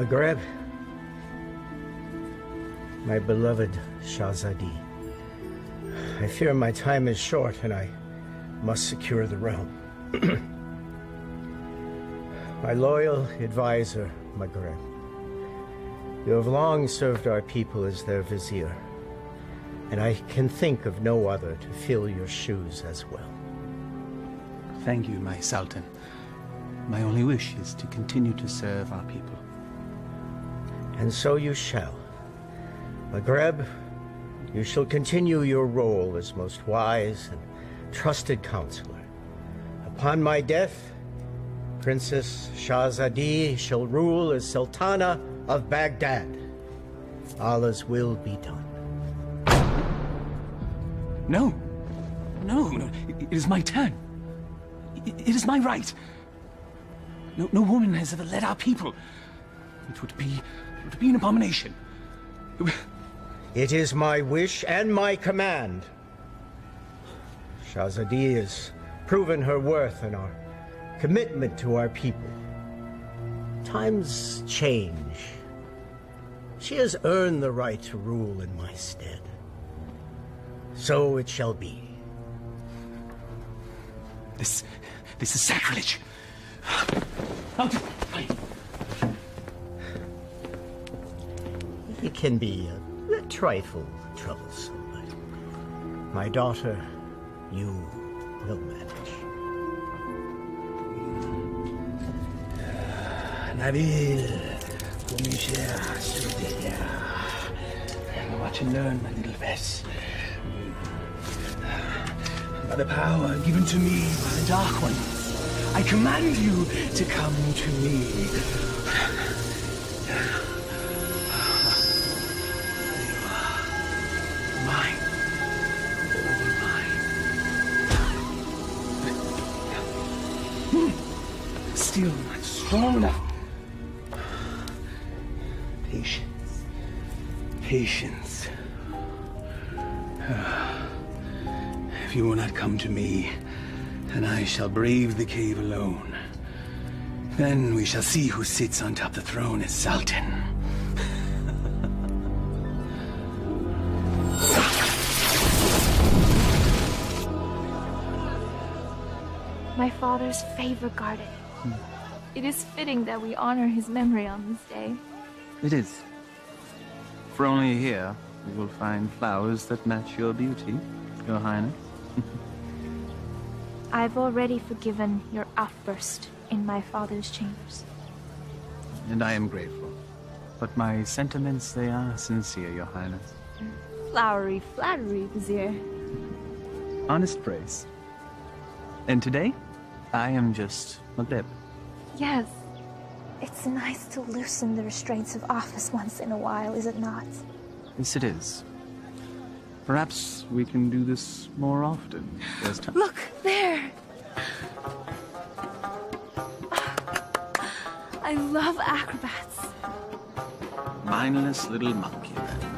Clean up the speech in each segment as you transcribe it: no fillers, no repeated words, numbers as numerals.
Maghreb, my beloved Shahzadi, I fear my time is short and I must secure the realm. My loyal advisor, Maghreb, you have long served our people as their vizier, and I can think of no other to fill your shoes as well. Thank you, my Sultan. My only wish is to continue to serve our people. And so you shall. Maghreb, you shall continue your role as most wise and trusted counselor. Upon my death, Princess Shahzadi shall rule as Sultana of Baghdad. Allah's will be done. No. No. It is my turn. It is my right. No woman has ever led our people. It would be an abomination. It is my wish and my command. Shahzadi has proven her worth and our commitment to our people. Times change. She has earned the right to rule in my stead. So it shall be. This is sacrilege. It can be a trifle troublesome, but my daughter, you will manage. Nabil, come here, Sudelia. Watch and learn, my little Bess. By the power given to me by the Dark One, I command you to come to me. Mine. All mine. Still not strong enough. Patience. Patience. If you will not come to me, then I shall brave the cave alone. Then we shall see who sits on top the throne as Sultan. My father's favorite garden. It is fitting that we honor his memory on this day. It is. For only here you will find flowers that match your beauty, Your Highness. I've already forgiven your outburst in my father's chambers. And I am grateful. But my sentiments, they are sincere, Your Highness. Flowery flattery, Vizier. Honest praise. And today, I am just Maghreb. Yes. It's nice to loosen the restraints of office once in a while, is it not? Yes, it is. Perhaps we can do this more often. Look, there! I love acrobats. Mindless little monkey, then.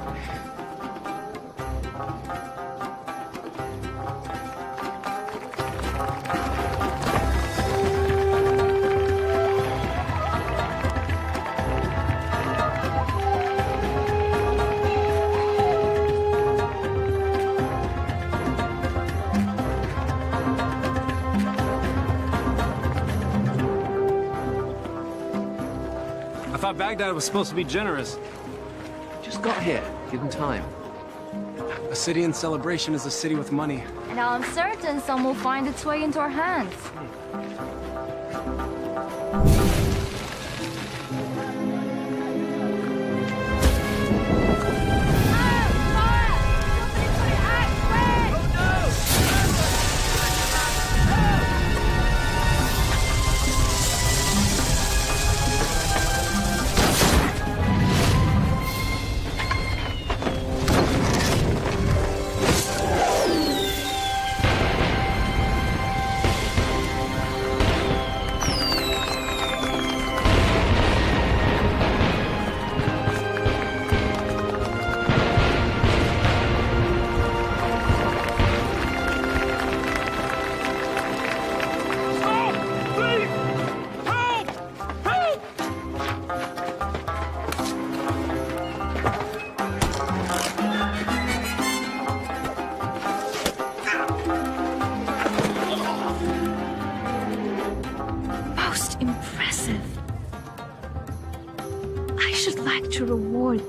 I thought Baghdad was supposed to be generous. Just got here. Give him time. A city in celebration is a city with money. And I'm certain some will find its way into our hands.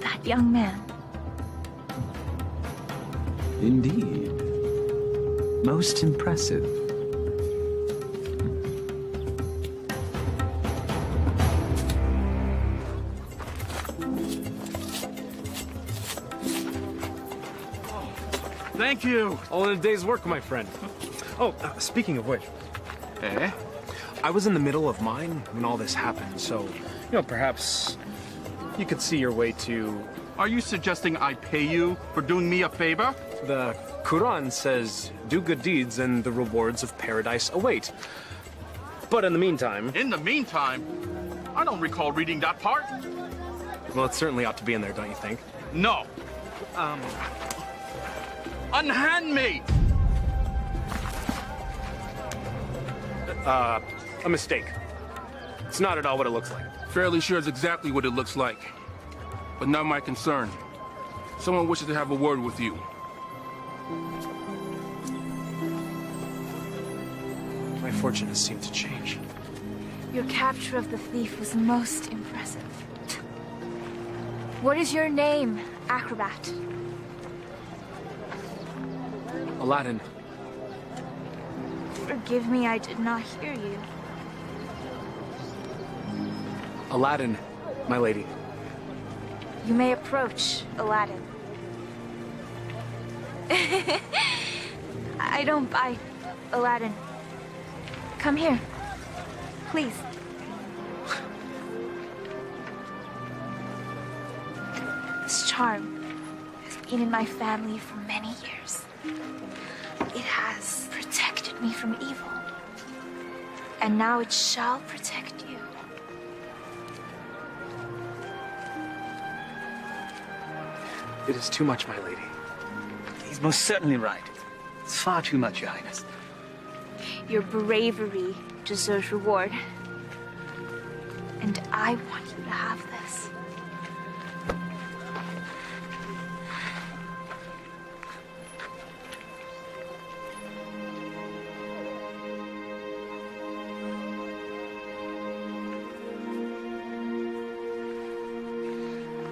that young man. Indeed. Most impressive. Thank you. All in a day's work, my friend. Oh, speaking of which. Eh? I was in the middle of mine when all this happened, so, perhaps you could see your way to... Are you suggesting I pay you for doing me a favor? The Quran says, do good deeds and the rewards of paradise await. But in the meantime... In the meantime, I don't recall reading that part. Well, it certainly ought to be in there, don't you think? No. Unhand me! A mistake. It's not at all what it looks like. Fairly sure it's exactly what it looks like. But not my concern. Someone wishes to have a word with you. My fortune has seemed to change. Your capture of the thief was most impressive. What is your name, acrobat? Aladin. Forgive me, I did not hear you. Aladin, my lady. You may approach, Aladdin. I don't bite, Aladdin. Come here, please. This charm has been in my family for many years. It has protected me from evil. And now it shall protect you. It is too much, my lady. He's most certainly right. It's far too much, Your Highness. Your bravery deserves reward. And I want you to have this.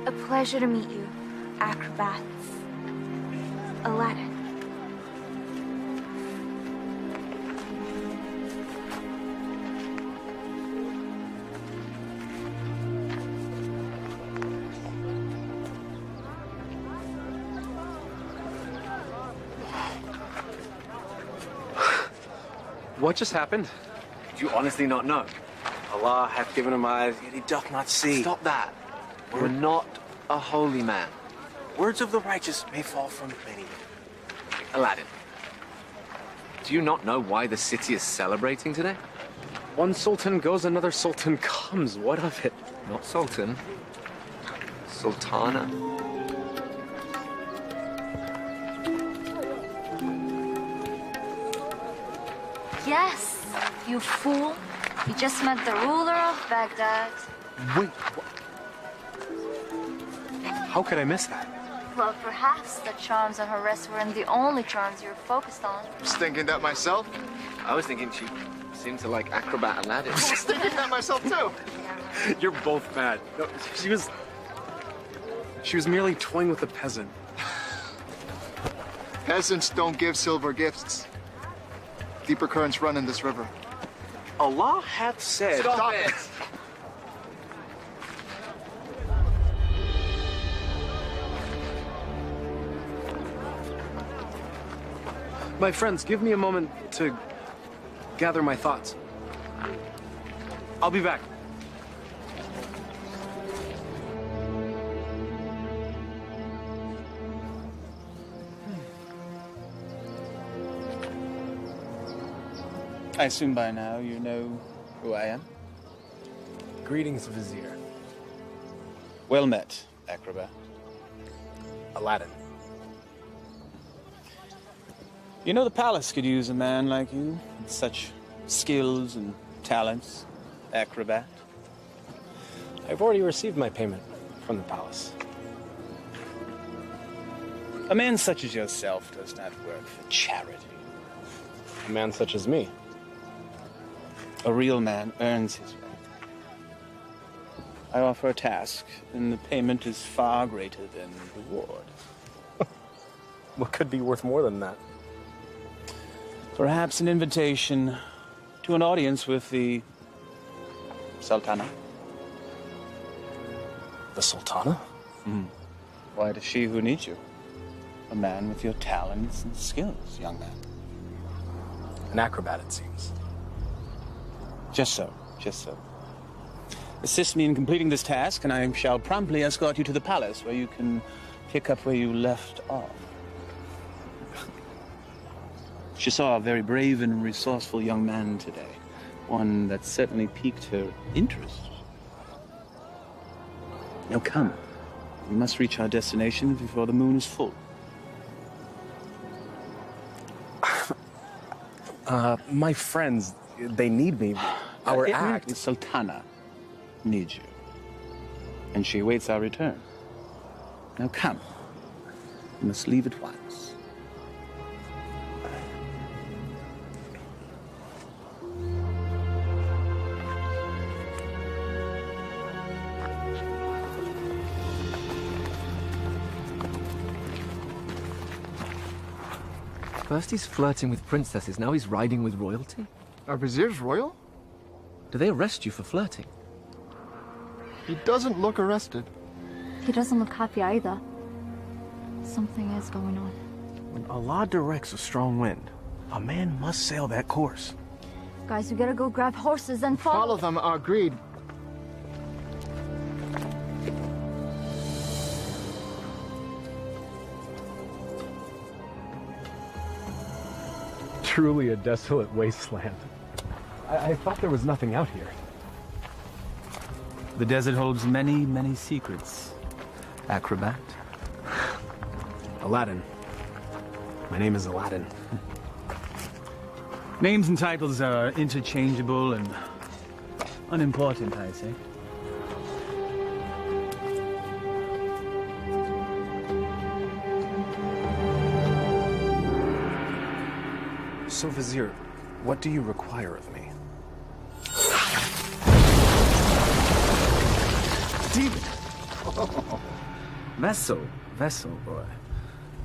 A pleasure to meet you, acrobats. Aladdin. What just happened? Do you honestly not know? Allah hath given him eyes, yet he doth not see. Stop that. We're not a holy man. Words of the righteous may fall from many. Aladdin, do you not know why the city is celebrating today? One sultan goes, another sultan comes. What of it? Not sultan. Sultana. Yes, you fool. You just met the ruler of Baghdad. Wait, what? How could I miss that? Well, perhaps the charms on her wrist weren't the only charms you were focused on. I was thinking that myself. I was thinking she seemed to like acrobat Aladdin. I was thinking that myself too. You're both bad. No, she was merely toying with a peasant. Peasants don't give silver gifts. Deeper currents run in this river. Allah hath said... Stop it! My friends, give me a moment to gather my thoughts. I'll be back. I assume by now you know who I am? Greetings, Vizier. Well met, acrobat. Aladdin. You know the palace could use a man like you, with such skills and talents, acrobat. I've already received my payment from the palace. A man such as yourself does not work for charity. A man such as me. A real man earns his right. I offer a task, and the payment is far greater than the reward. What could be worth more than that? Perhaps an invitation to an audience with the Sultana. The Sultana? Why, it is she who needs you. A man with your talents and skills, young man. An acrobat, it seems. Just so, just so. Assist me in completing this task, and I shall promptly escort you to the palace, where you can pick up where you left off. She saw a very brave and resourceful young man today. One that certainly piqued her interest. Now come. We must reach our destination before the moon is full. My friends, they need me. Our act. The Sultana needs you. And she awaits our return. Now come. We must leave at once. First he's flirting with princesses, now he's riding with royalty? Are viziers royal? Do they arrest you for flirting? He doesn't look arrested. He doesn't look happy either. Something is going on. When Allah directs a strong wind, a man must sail that course. Guys, we gotta go grab horses and Follow them, agreed. Truly a desolate wasteland. I thought there was nothing out here. The desert holds many, many secrets. Acrobat. Aladin. My name is Aladin. Names and titles are interchangeable and unimportant, I say. So, Vizier, what do you require of me? Demon! Vessel, boy.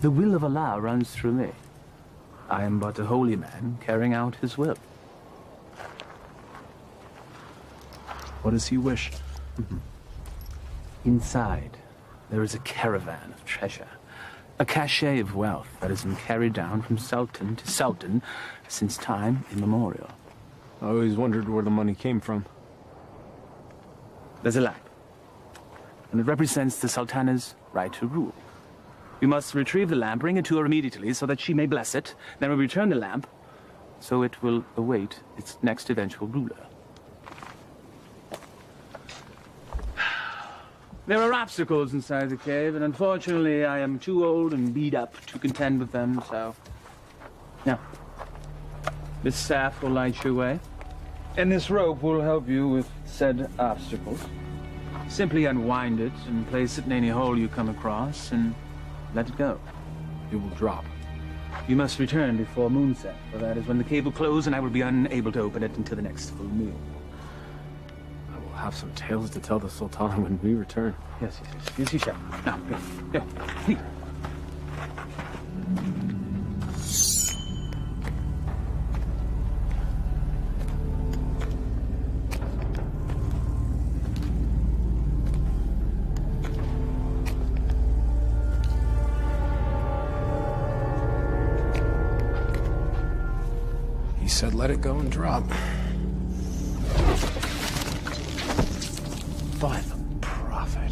The will of Allah runs through me. I am but a holy man carrying out his will. What does he wish? Inside, there is a caravan of treasure. A cachet of wealth that has been carried down from sultan to sultan since time immemorial. I always wondered where the money came from. There's a lamp, and it represents the sultana's right to rule. We must retrieve the lamp, bring it to her immediately so that she may bless it. Then we return the lamp, so it will await its next eventual ruler. There are obstacles inside the cave, and unfortunately I am too old and beat up to contend with them, so... Now, this staff will light your way, and this rope will help you with said obstacles. Simply unwind it and place it in any hole you come across, and let it go. It will drop. You must return before moonset, for that is when the cave will close, and I will be unable to open it until the next full moon. We'll have some tales to tell the Sultan when we return. Yes, you shall. Now, go. Here. He said let it go and drop. By the prophet.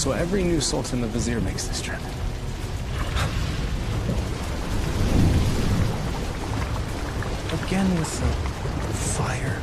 So every new sultan the vizier makes this trip. Again with the fire.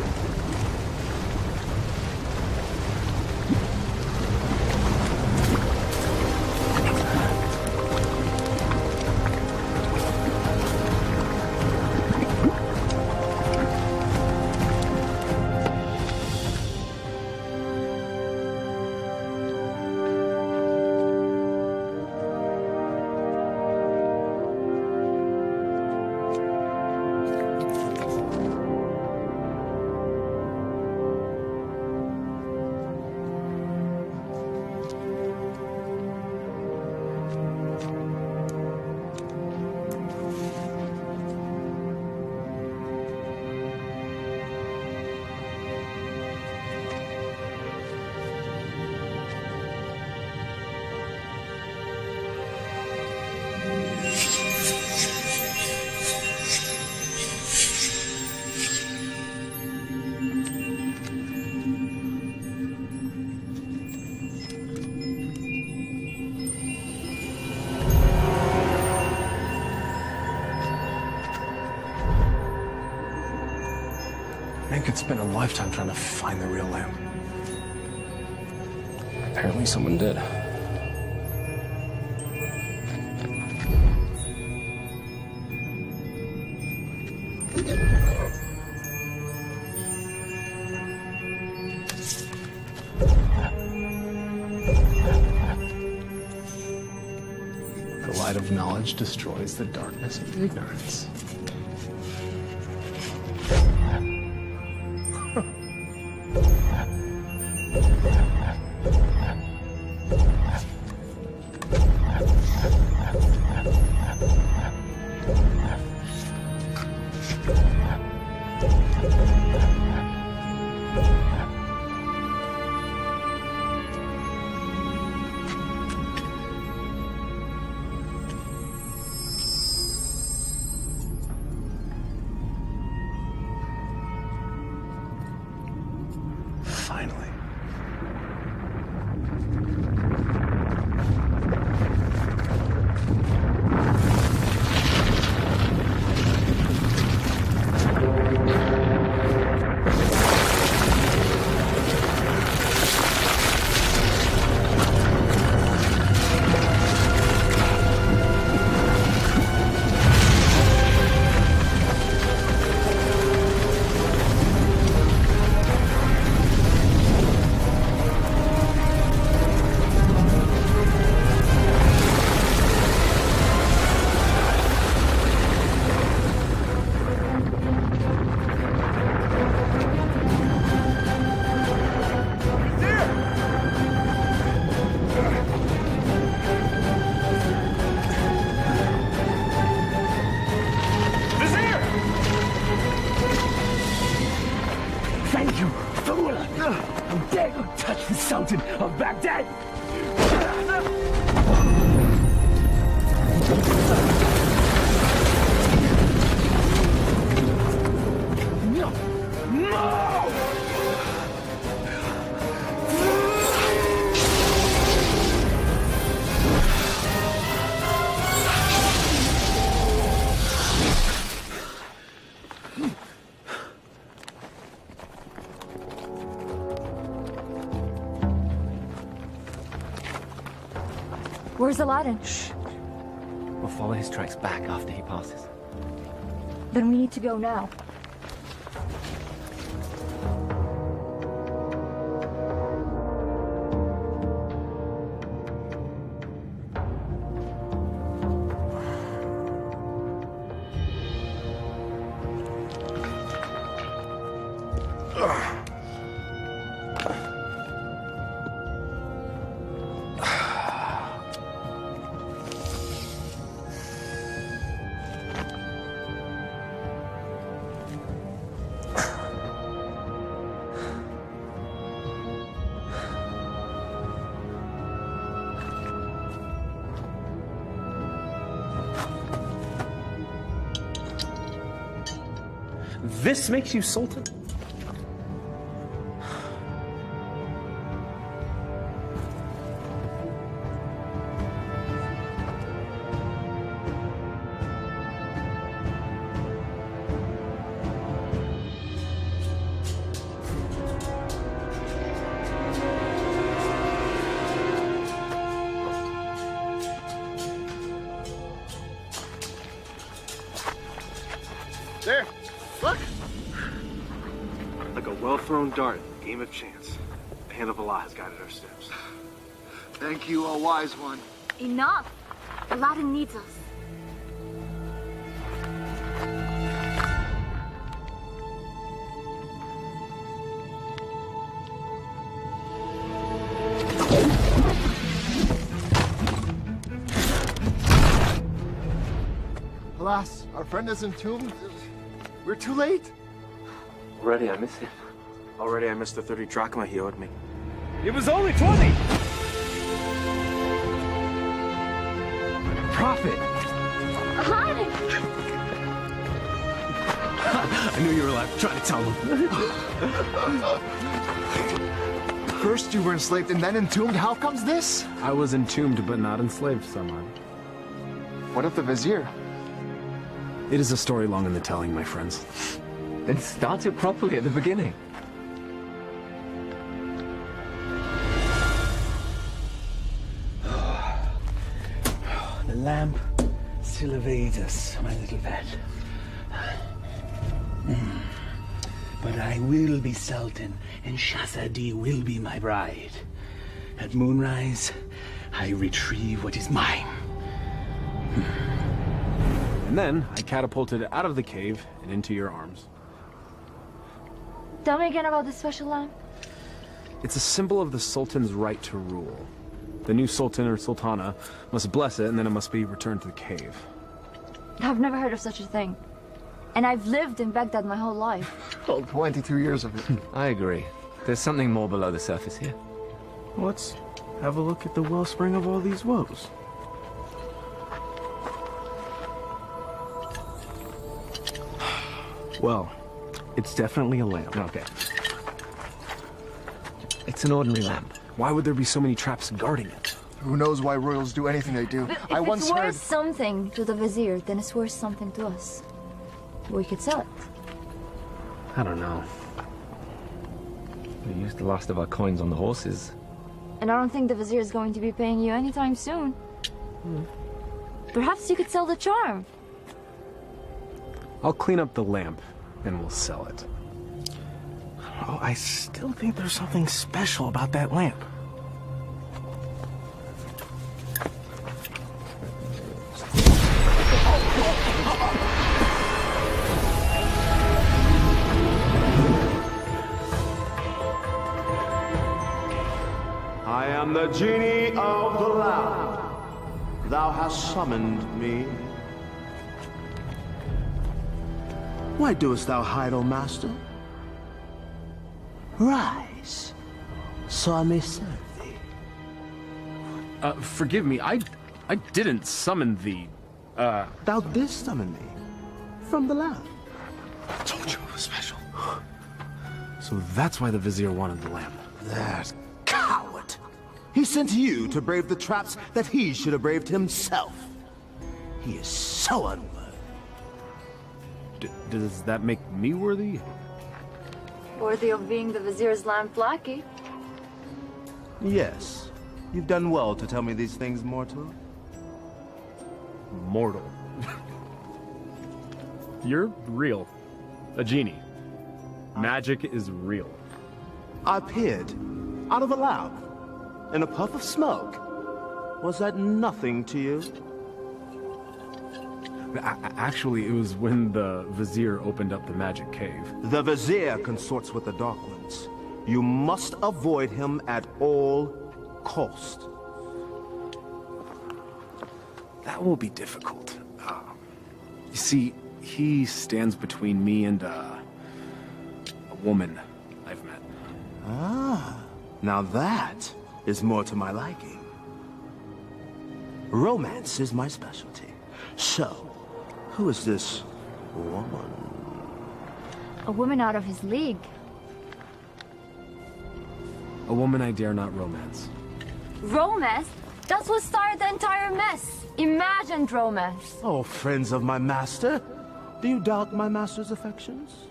Man could spend a lifetime trying to find the real lamp. Apparently someone did. The light of knowledge destroys the darkness of ignorance. Finally. Thank you, fool! How dare you touch the Sultan of Baghdad! No! No! Where's Aladin? Shh. We'll follow his tracks back after he passes. Then we need to go now. This makes you Sultan? thrown dart, game of chance. The hand of Allah has guided our steps. Thank you, O wise one. Enough! Aladin needs us. Alas, our friend is entombed. We're too late. Already I missed him. Already I missed the 30 drachma he owed me. It was only 20! Prophet! Aladin! I knew you were alive. Trying to tell him. First you were enslaved and then entombed. How comes this? I was entombed but not enslaved, Saman. What of the Vizier? It is a story long in the telling, my friends. Then start it properly at the beginning. The lamp still evades us, my little pet. But I will be Sultan, and Shazadi will be my bride. At moonrise, I retrieve what is mine. And then I catapulted out of the cave and into your arms. Tell me again about this special lamp. It's a symbol of the Sultan's right to rule. The new Sultan or Sultana must bless it, and then it must be returned to the cave. I've never heard of such a thing. And I've lived in Baghdad my whole life. Oh, 22 years of it. I agree. There's something more below the surface here. Let's have a look at the wellspring of all these woes. Well, it's definitely a lamp. Okay. It's an ordinary lamp. Why would there be so many traps guarding it? Who knows why royals do anything they do? But I if once it's worth heard... something to the Vizier, then it's worth something to us. We could sell it. I don't know. We used the last of our coins on the horses. And I don't think the Vizier is going to be paying you anytime soon. Perhaps you could sell the charm. I'll clean up the lamp, and we'll sell it. Oh, I still think there's something special about that lamp. I am the genie of the lamp. Thou hast summoned me. Why doest thou hide, O master? Rise, so I may serve thee. Forgive me, I didn't summon thee. Thou didst summon me from the lamp. I told you it was special. So that's why the Vizier wanted the lamp. That coward! He sent you to brave the traps that he should have braved himself. He is so unworthy. Does that make me worthy? Worthy of being the Vizier's lamp lackey. Yes. You've done well to tell me these things, mortal. Mortal. You're real. A genie. Magic is real. I appeared out of a lab in a puff of smoke. Was that nothing to you? Actually, it was when the Vizier opened up the magic cave. The Vizier consorts with the Dark Ones. You must avoid him at all cost. That will be difficult. You see, he stands between me and a woman I've met. Ah, now that is more to my liking. Romance is my specialty. So, who is this woman? A woman out of his league. A woman I dare not romance. Romance? That's what started the entire mess. Imagined romance. Oh, friends of my master, do you doubt my master's affections?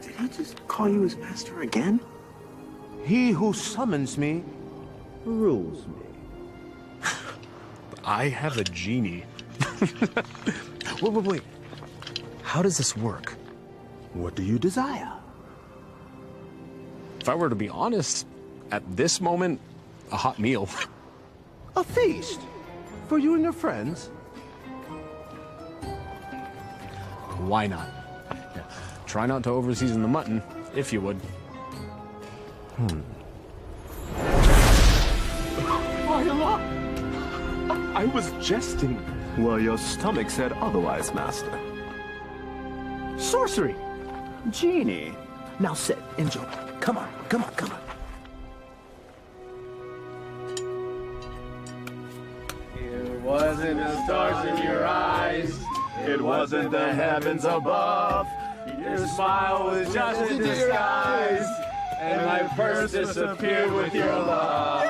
Did he just call you his master again? He who summons me rules me. I have a genie. Wait. How does this work? What do you desire? If I were to be honest, at this moment, a hot meal. A feast? For you and your friends? Why not? Yeah. Try not to overseason the mutton, if you would. I was jesting. Well, your stomach said otherwise, Master. Sorcery! Genie! Now sit, enjoy. Come on, come on, come on. It wasn't the stars in your eyes. It wasn't the heavens above. Your smile was just a disguise. And my purse disappeared with your love.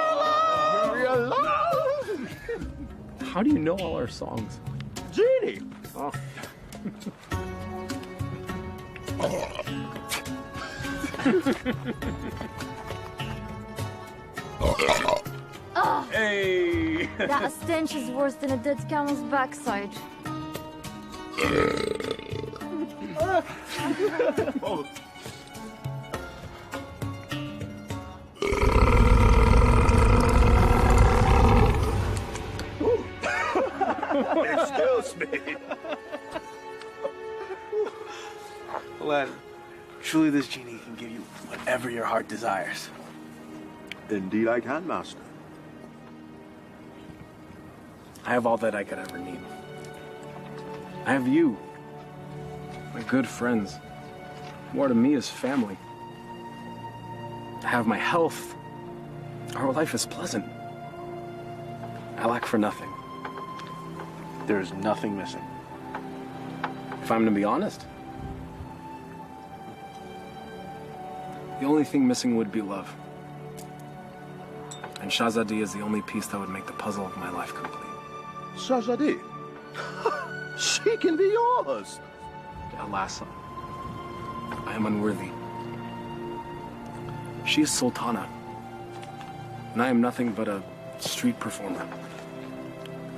Your love! How do you know all our songs? Genie! Oh. Oh, Hey! that stench is worse than a dead camel's backside. Excuse me. Aladin, truly this genie can give you whatever your heart desires. Indeed I can, Master. I have all that I could ever need. I have you, my good friends. More to me is family. I have my health. Our life is pleasant. I lack for nothing. There is nothing missing. If I'm to be honest, the only thing missing would be love. And Shahzadi is the only piece that would make the puzzle of my life complete. Shahzadi? She can be yours. Alas, I am unworthy. She is Sultana, and I am nothing but a street performer,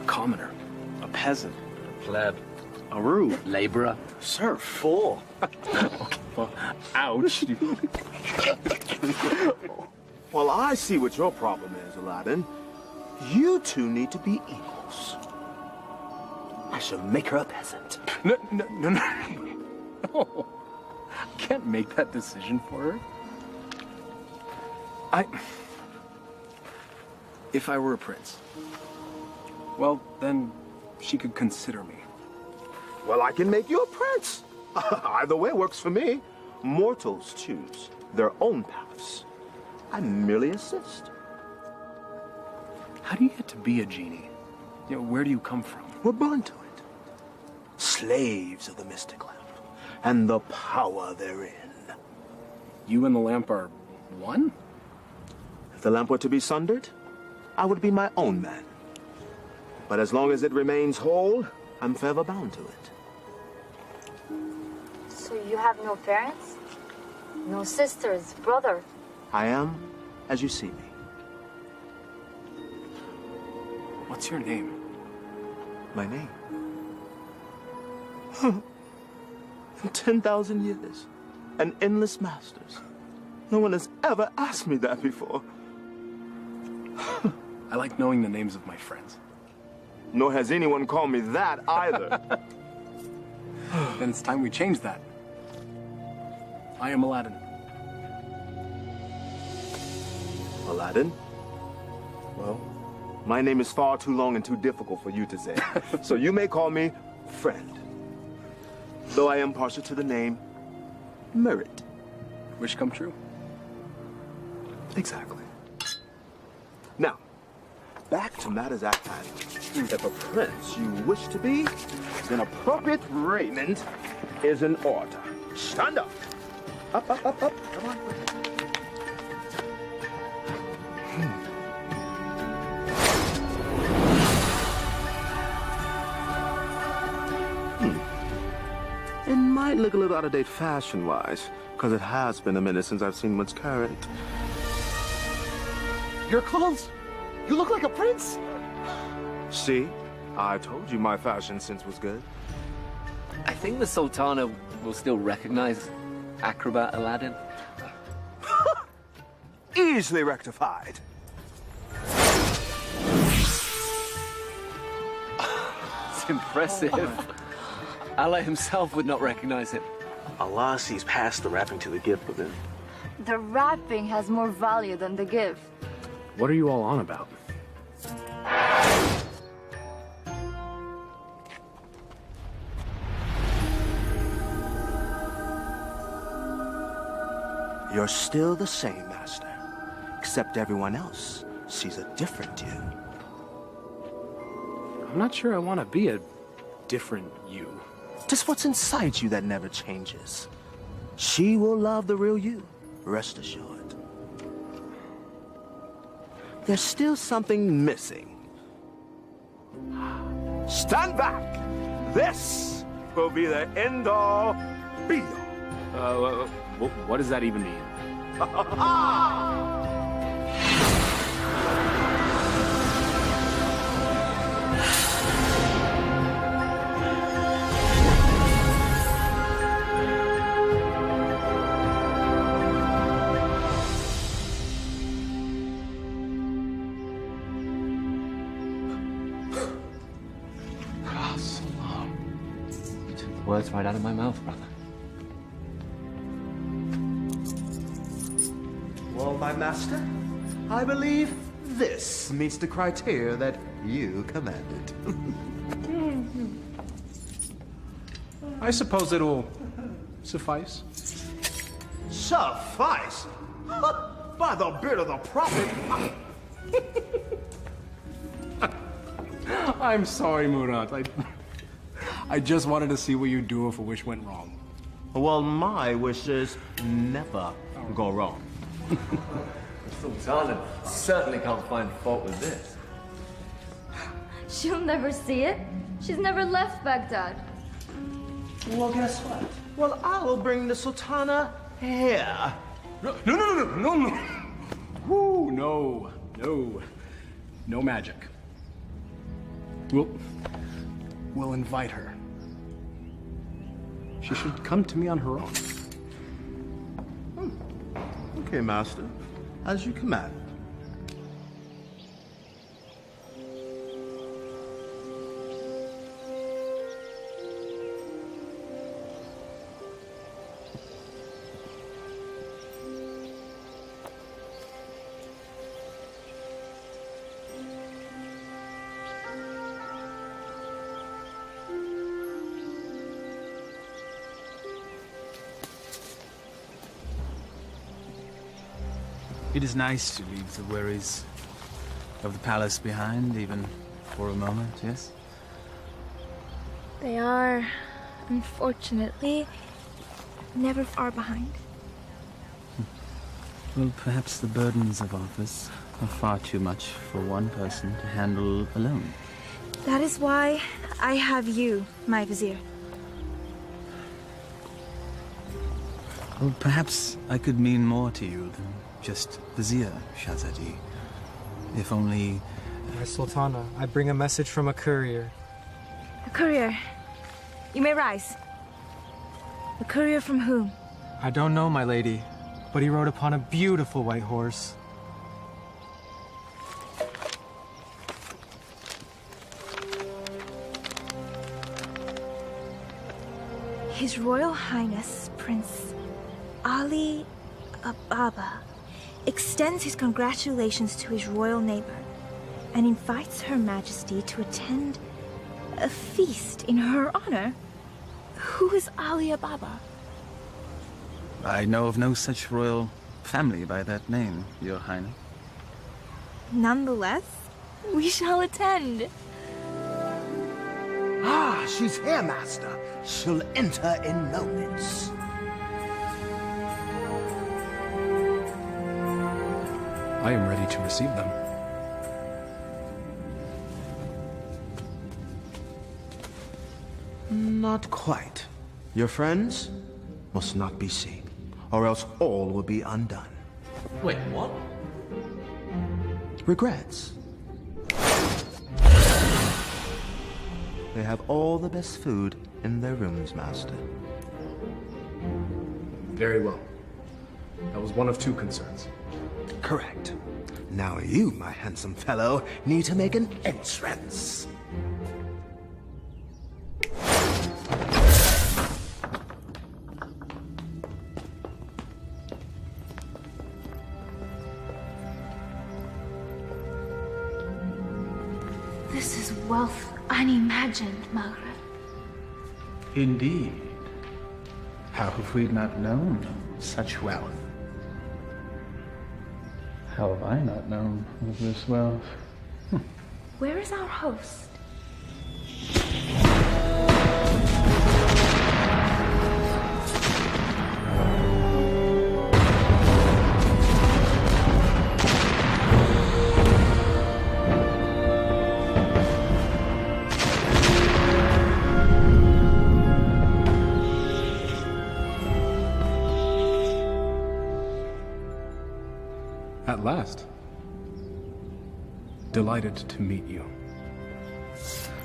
a commoner, a peasant, A pleb. a rube, Laborer. serf, fool. Okay, well, ouch. Well, I see what your problem is, Aladin. You two need to be equals. I shall make her a peasant. No. No. I can't make that decision for her. If I were a prince, well, then she could consider me. Well, I can make you a prince. Either way works for me. Mortals choose their own paths. I merely assist. How do you get to be a genie? You know, where do you come from? We're born to it. Slaves of the mystic lamp and the power therein. You and the lamp are one? If the lamp were to be sundered, I would be my own man. But as long as it remains whole, I'm forever bound to it. So you have no parents? No sisters, brother? I am as you see me. What's your name? My name? In 10,000 years and endless masters, no one has ever asked me that before. I like knowing the names of my friends. Nor has anyone called me that either. Then it's time we change that. I am Aladin. Aladin? Well, my name is far too long and too difficult for you to say. So you may call me friend. Though I am partial to the name Merit. Wish come true? Exactly. Now, back to matters at hand. If a prince you wish to be, then appropriate raiment is in order. Stand up. Up. Come on. It might look a little out of date fashion-wise, because it has been a minute since I've seen what's current. Your clothes? You look like a prince. See? I told you my fashion sense was good. I think the Sultana will still recognize acrobat Aladin. easily rectified. It's impressive. Allah himself would not recognize him. Allah sees past the wrapping to the gift within. The wrapping has more value than the gift. What are you all on about? You're still the same, Master. Except everyone else sees a different you. I'm not sure I want to be a different you. Just what's inside you that never changes. She will love the real you, rest assured. There's still something missing. Stand back! This will be the end-all, be-all. What does that even mean? Words right out of my mouth, brother. Well, my master, I believe this meets the criteria that you commanded. I suppose it'll suffice. Suffice? By the beard of the prophet! I'm sorry, Murat. I just wanted to see what you'd do if a wish went wrong. Well, my wishes never go wrong. Sultana certainly can't find fault with this. She'll never see it. She's never left Baghdad. Well, guess what? Well, I will bring the Sultana here. No. Woo, no. No magic. We'll invite her. She should come to me on her own. Okay, master. As you command. It is nice to leave the worries of the palace behind, even for a moment, yes? They are, unfortunately, never far behind. Well, perhaps the burdens of office are far too much for one person to handle alone. That is why I have you, my vizier. Well, perhaps I could mean more to you than just vizier, Shahzadi. If only... My Sultana, I bring a message from a courier. A courier? You may rise. A courier from whom? I don't know, my lady, but he rode upon a beautiful white horse. His Royal Highness, Prince Ali Ababa, extends his congratulations to his royal neighbor and invites Her Majesty to attend a feast in her honor. Who is Ali Ababa? I know of no such royal family by that name, Your Highness. Nonetheless, we shall attend. Ah, she's here, master. She'll enter in moments. I am ready to receive them. Not quite. Your friends must not be seen, or else all will be undone. Wait, what? Regrets. They have all the best food in their rooms, master. Very well. That was one of two concerns. Correct. Now you, my handsome fellow, need to make an entrance. This is wealth unimagined, Margaret. Indeed. How have we not known such wealth? How have I not known of this wealth? Where is our host? At last. Delighted to meet you.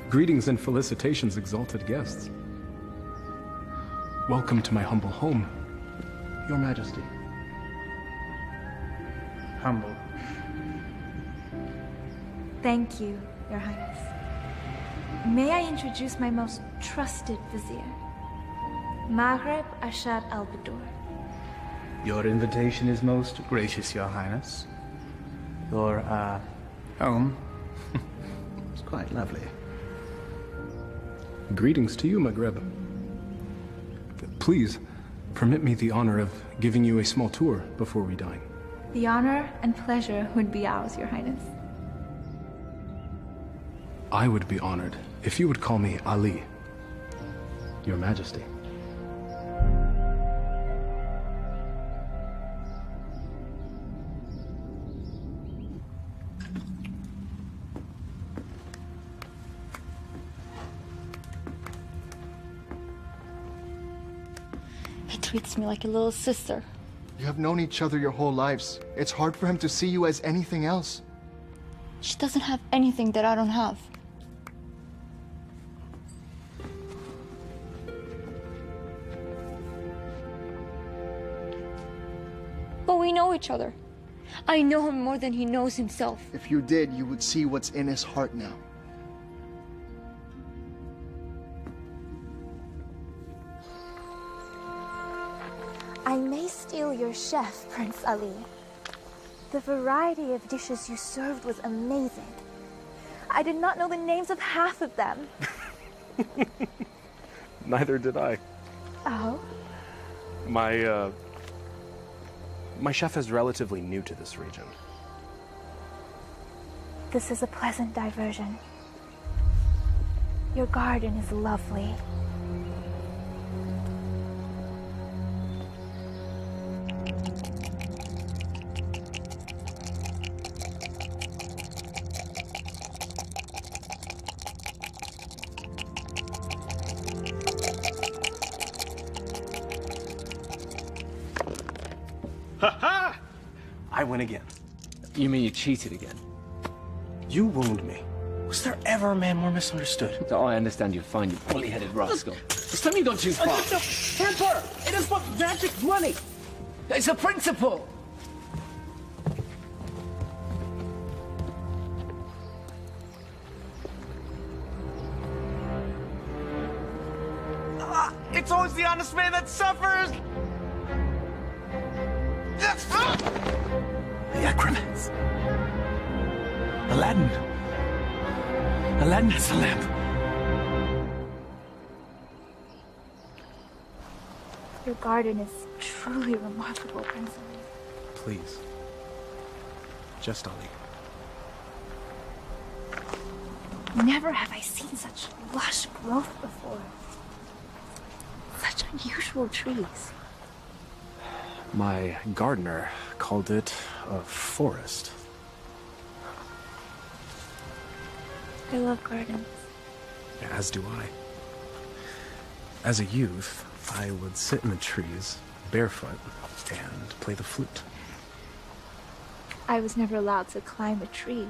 Greetings and felicitations, exalted guests. Welcome to my humble home, Your Majesty. Humble. Thank you, Your Highness. May I introduce my most trusted vizier, Maghreb Ashad al-Badur. Your invitation is most gracious, Your Highness. Your, home is quite lovely. Greetings to you, Maghreb. Please, permit me the honor of giving you a small tour before we dine. The honor and pleasure would be ours, Your Highness. I would be honored if you would call me Ali, Your Majesty. He treats me like a little sister. You have known each other your whole lives. It's hard for him to see you as anything else. She doesn't have anything that I don't have. But we know each other. I know him more than he knows himself. If you did, you would see what's in his heart now. I may steal your chef, Prince Ali. The variety of dishes you served was amazing. I did not know the names of half of them. Neither did I. Oh? My chef is relatively new to this region. This is a pleasant diversion. Your garden is lovely. Ha-ha! I win again. You mean you cheated again? You wound me. Was there ever a man more misunderstood? Oh, I understand you're fine, you bully-headed rascal. This time you've gone too far. Temper! It is but magic money! It's a principle! It's always the honest man that suffers! The acromats. Aladin. Aladin has the lamp. Your garden is truly remarkable, Prince Ali. Please. Just Ali. Never have I seen such lush growth before. Such unusual trees. My gardener called it a forest. I love gardens. As do I. As a youth, I would sit in the trees, barefoot, and play the flute. I was never allowed to climb a tree.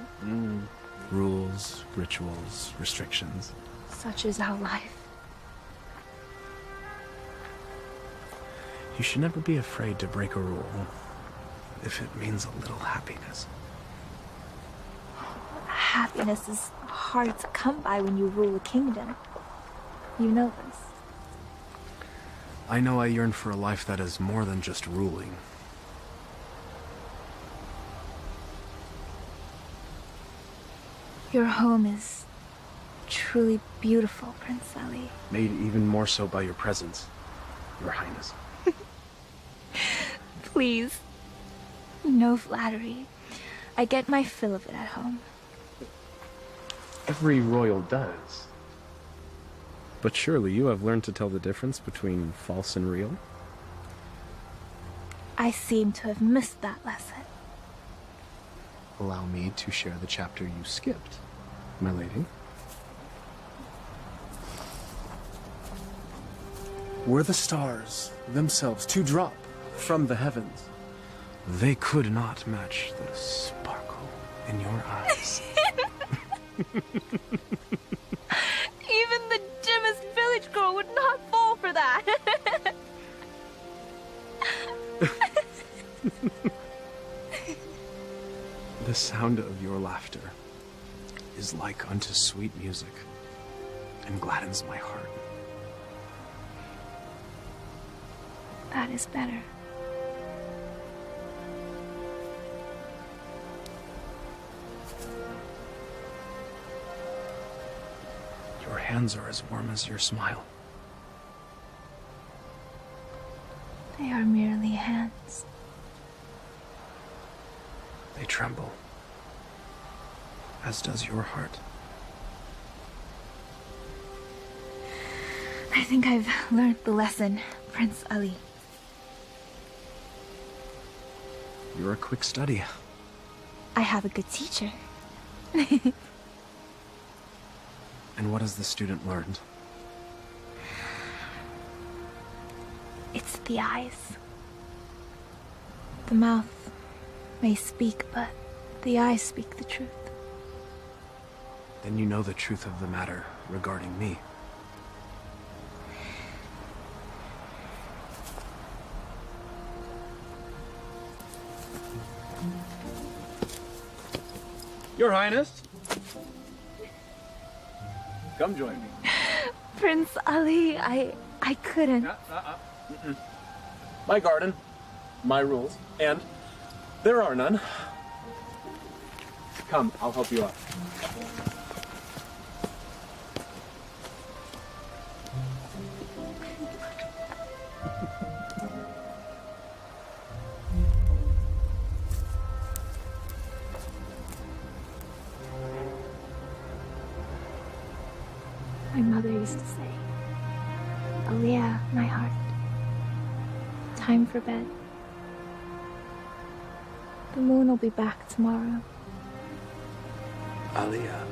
Rules, rituals, restrictions. Such is our life. You should never be afraid to break a rule. if it means a little happiness. Happiness is hard to come by when you rule a kingdom. You know this. I know I yearn for a life that is more than just ruling. Your home is truly beautiful, Prince Ali. Made even more so by your presence, Your Highness. Please. No flattery. I get my fill of it at home. Every royal does. But surely you have learned to tell the difference between false and real? I seem to have missed that lesson. Allow me to share the chapter you skipped, my lady. Were the stars themselves to drop from the heavens, they could not match the sparkle in your eyes. Even the dimmest village girl would not fall for that. The sound of your laughter is like unto sweet music and gladdens my heart. That is better. Your hands are as warm as your smile. They are merely hands. They tremble, as does your heart. I think I've learned the lesson, Prince Ali. You're a quick study. I have a good teacher. And what has the student learned? It's the eyes. The mouth may speak, but the eyes speak the truth. Then you know the truth of the matter regarding me. Your Highness. Come join me. Prince Ali, I couldn't. My garden, my rules, and there are none. Come, I'll help you out. My mother used to say, Aliyah, my heart, time for bed. The moon will be back tomorrow. Aliyah.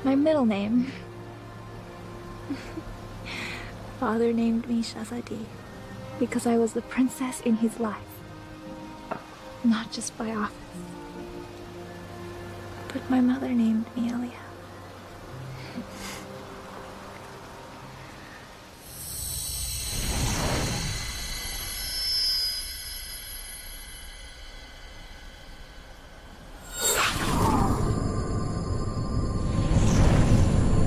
My middle name. Father named me Shahzadi because I was the princess in his life, not just by office. But my mother named me Aliyah.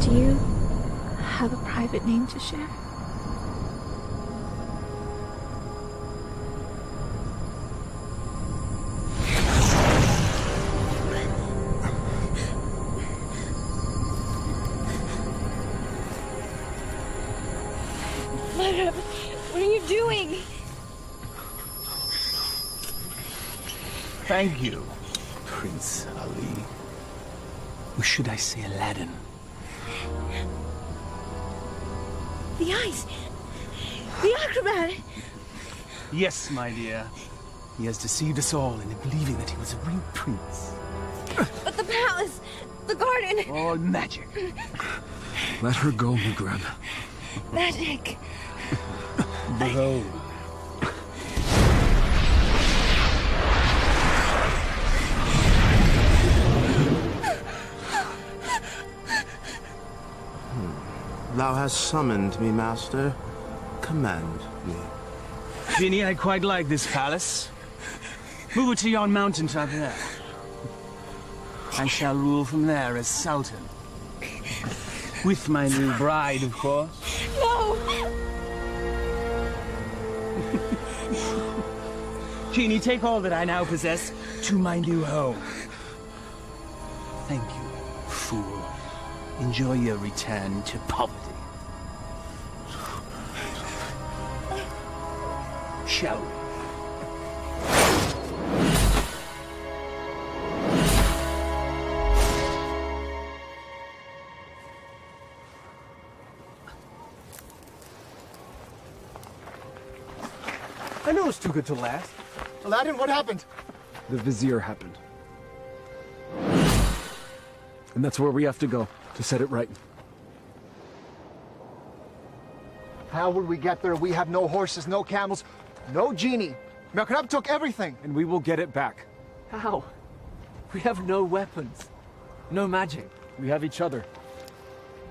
Do you have a private name to share? Mother, what are you doing? Thank you, Prince Ali. Or should I say Aladdin? The eyes! The acrobat! Yes, my dear. He has deceived us all into believing that he was a real prince. But the palace! The garden! All magic. Let her go, Maghreb. Magic! Behold. Thou hast summoned me, master. Command me. Ginny, I quite like this palace. Move it to yon mountaintop there. I shall rule from there as Sultan. With my new bride, of course. No! Genie, take all that I now possess to my new home. Thank you, fool. Enjoy your return to poverty. Shall we? I know it's too good to last. Aladin, what happened? The Vizier happened. And that's where we have to go, to set it right. How would we get there? We have no horses, no camels, no genie. Melkarab took everything. And we will get it back. How? We have no weapons. No magic. We have each other.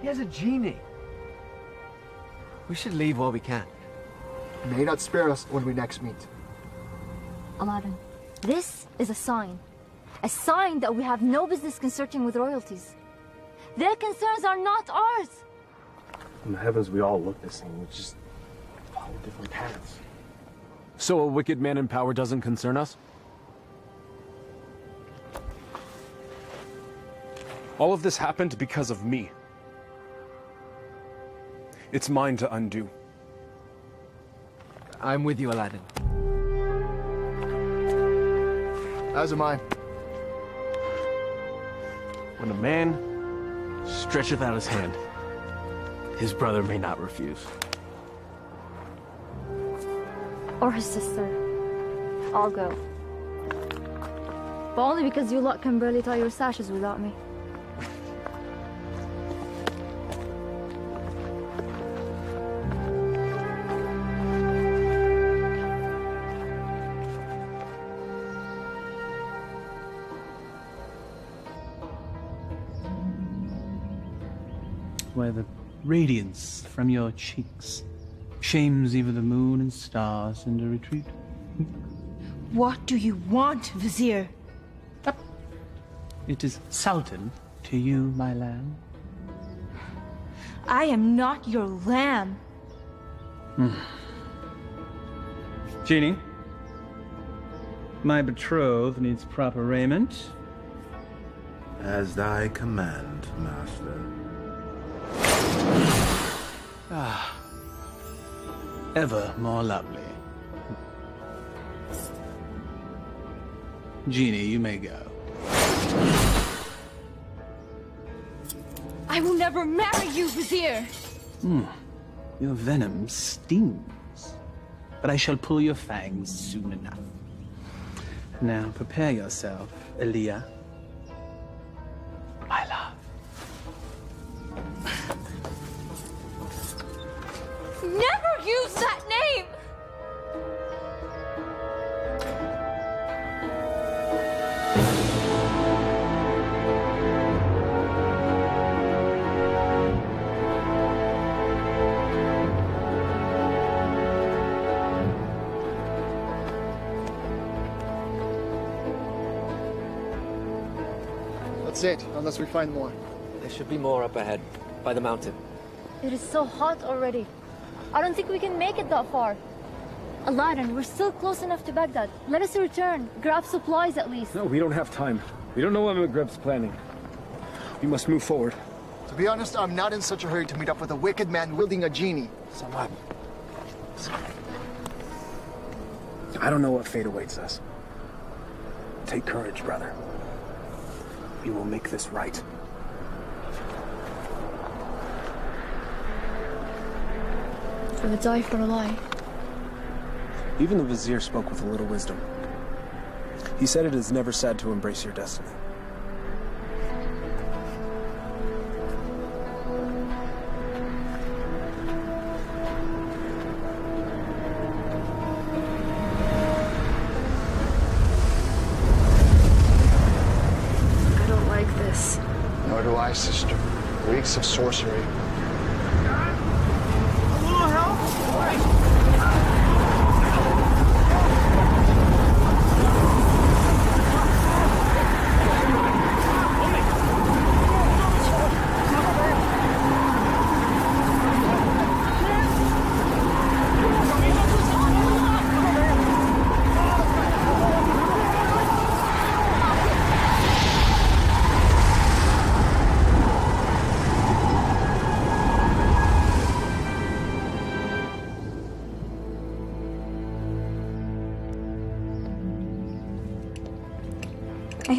He has a genie. We should leave while we can. He may not spare us when we next meet. Aladin, this is a sign. A sign that we have no business consorting with royalties. Their concerns are not ours. In the heavens, we all look the same. We just follow different paths. So a wicked man in power doesn't concern us? All of this happened because of me. It's mine to undo. I'm with you, Aladin. As am I. When a man stretcheth out his hand, his brother may not refuse. Or his sister. I'll go. But only because you lot can barely tie your sashes without me. Where the radiance from your cheeks shames even the moon and stars into retreat. What do you want, Vizier? It is Sultan to you, my lamb. I am not your lamb. Genie, my betrothed needs proper raiment. As thy command, master. Ah, ever more lovely. Genie, you may go. I will never marry you, Vizier! Your venom stings, but I shall pull your fangs soon enough. Now prepare yourself, Elia. My love. Never use that name! That's it, unless we find more. There should be more up ahead, by the mountain. It is so hot already. I don't think we can make it that far. Aladin, we're still close enough to Baghdad. Let us return. Grab supplies at least. No, we don't have time. We don't know what Maghreb's planning. We must move forward. To be honest, I'm not in such a hurry to meet up with a wicked man wielding a genie. Salam. I don't know what fate awaits us. Take courage, brother. We will make this right. I would die for a lie. Even the Vizier spoke with a little wisdom. He said it is never sad to embrace your destiny. I don't like this. Nor do I, sister. Reeks of sorcery.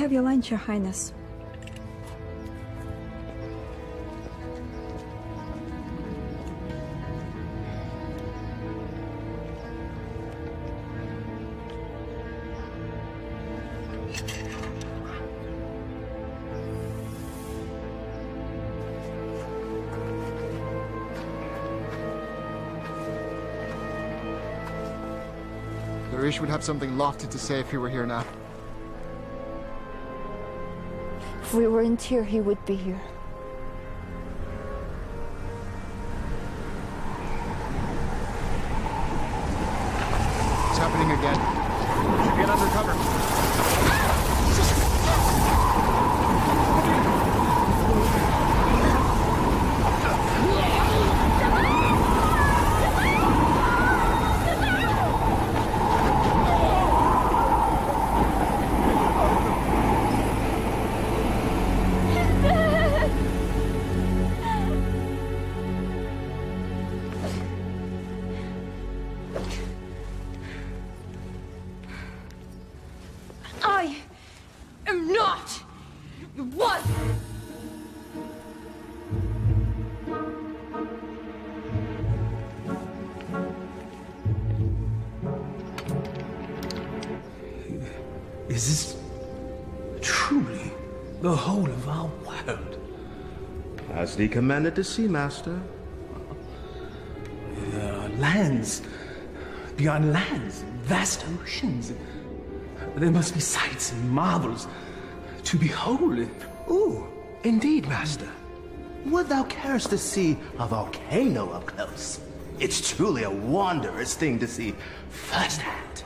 have your lunch, Your Highness. Darish would have something lofty to say if he were here now. If we weren't here, he would be here. It's happening again. Get under cover. I am not the one. Is this truly the whole of our world? As thee commanded to see, Master. There are lands beyond lands, vast oceans. There must be sights and marvels to behold. Ooh, indeed, Master. Would thou carest to see a volcano up close? It's truly a wondrous thing to see firsthand.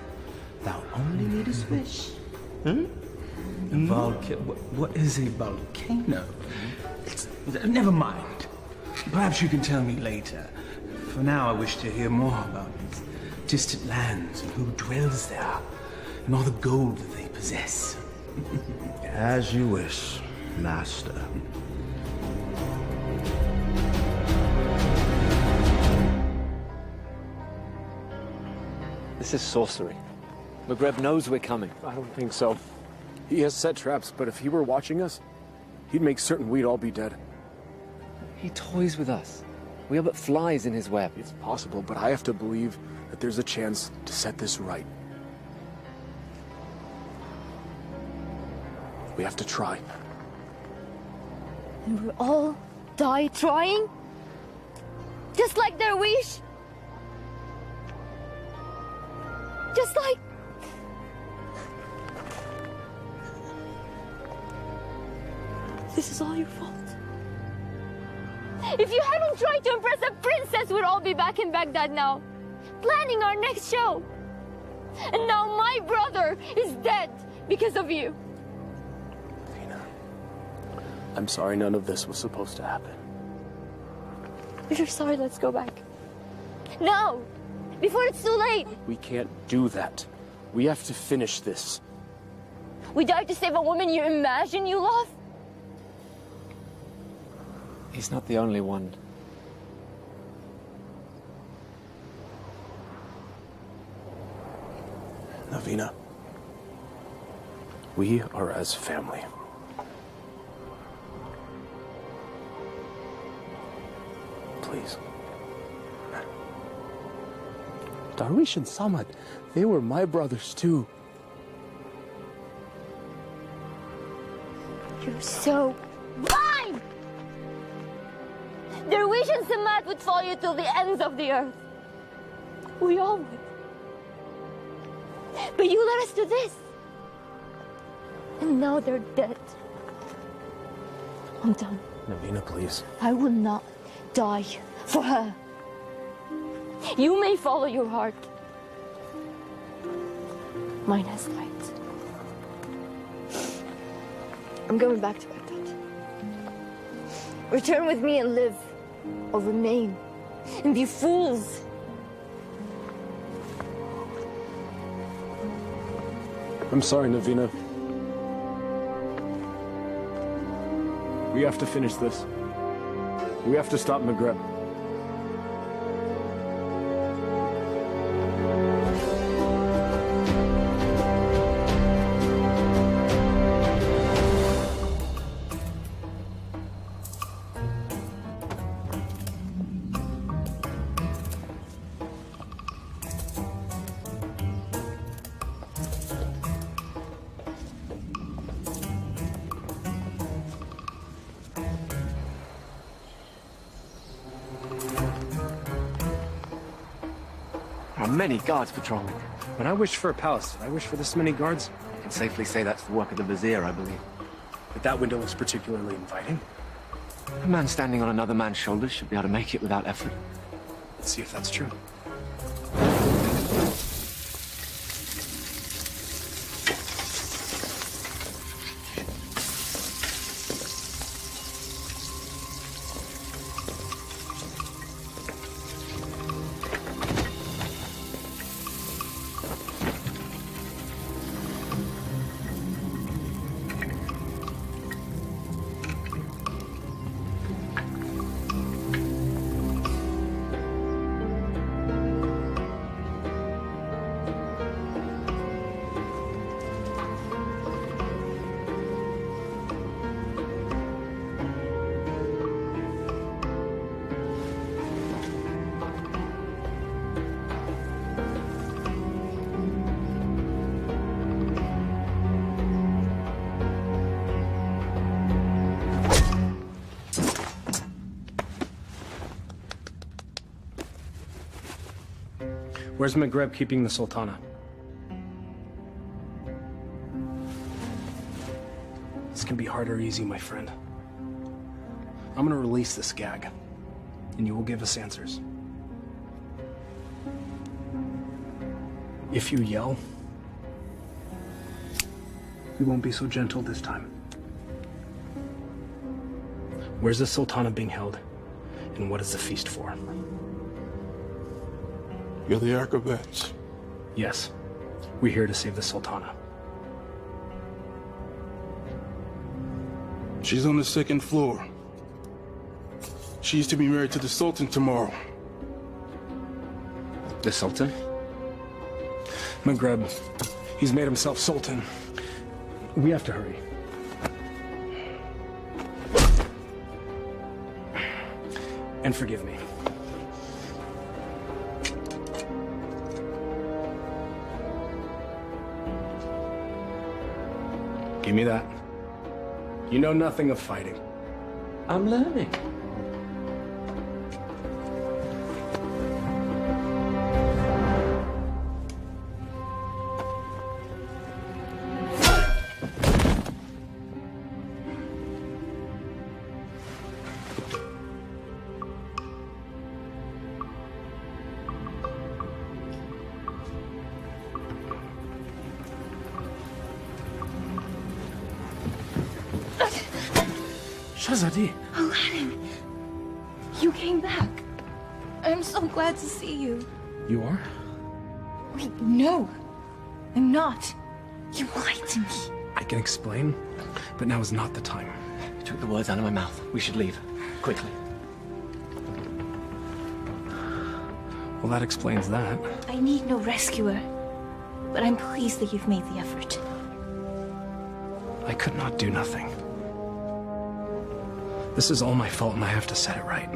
Thou only needest wish. What is a volcano? Never mind. Perhaps you can tell me later. For now, I wish to hear more about these distant lands and who dwells there, and all the gold that they possess. As you wish, Master. This is sorcery. McGreb knows we're coming. I don't think so. He has set traps, but if he were watching us, he'd make certain we'd all be dead. He toys with us. We are but flies in his web. It's possible, but I have to believe that there's a chance to set this right. We have to try. And we'll all die trying? Just like their wish? Just like... This is all your fault. If you hadn't tried to impress a princess, we'd all be back in Baghdad now, planning our next show. And now my brother is dead because of you. I'm sorry none of this was supposed to happen. If you're sorry, let's go back. Now! Before it's too late! We can't do that. We have to finish this. We died to save a woman you imagine you love? He's not the only one. Navina, we are as family. Please. Darwish and Samad, they were my brothers too. You're so blind! Darwish and Samad would follow you till the ends of the earth. We all would. But you led us to this. And now they're dead. I'm done. Navina, please. I will not die for her. You may follow your heart. Mine has light. I'm going back to Baghdad. Return with me and live, or remain and be fools. I'm sorry, Navina. We have to finish this. We have to stop McGreb. are many guards patrolling. When I wished for a palace, did I wish for this many guards? I can safely say that's the work of the Vizier, I believe. But that window looks particularly inviting. A man standing on another man's shoulders should be able to make it without effort. Let's see if that's true. Where's Maghreb keeping the Sultana? This can be hard or easy, my friend. I'm gonna release this gag, and you will give us answers. If you yell, we won't be so gentle this time. Where's the Sultana being held, and what is the feast for? You're the Archivets. Yes. We're here to save the Sultana. She's on the second floor. She's to be married to the Sultan tomorrow. The Sultan? Maghreb. He's made himself Sultan. We have to hurry. And forgive me. Give me that. You know nothing of fighting. I'm learning. Shahzadi. Aladin, you came back. I'm so glad to see you. You are? Wait, no. I'm not. You lied to me. I can explain, but now is not the time. You took the words out of my mouth. We should leave. Quickly. Well, that explains that. I need no rescuer, but I'm pleased that you've made the effort. I could not do nothing. This is all my fault, and I have to set it right.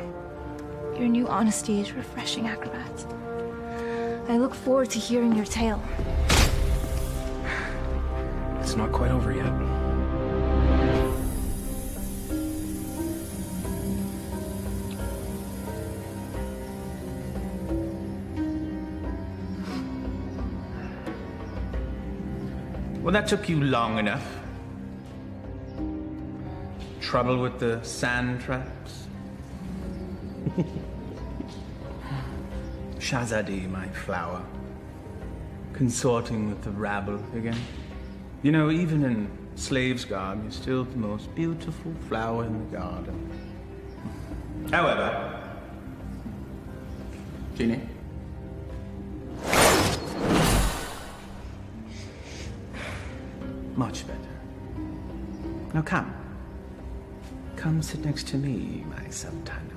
Your new honesty is refreshing, Acrobat. I look forward to hearing your tale. It's not quite over yet. Well, that took you long enough. Trouble with the sand traps? Shahzadi, my flower. Consorting with the rabble again. You know, even in slave's garb, you're still the most beautiful flower in the garden. However, Jeannie? Much better. Now come. Come sit next to me, my Sultana.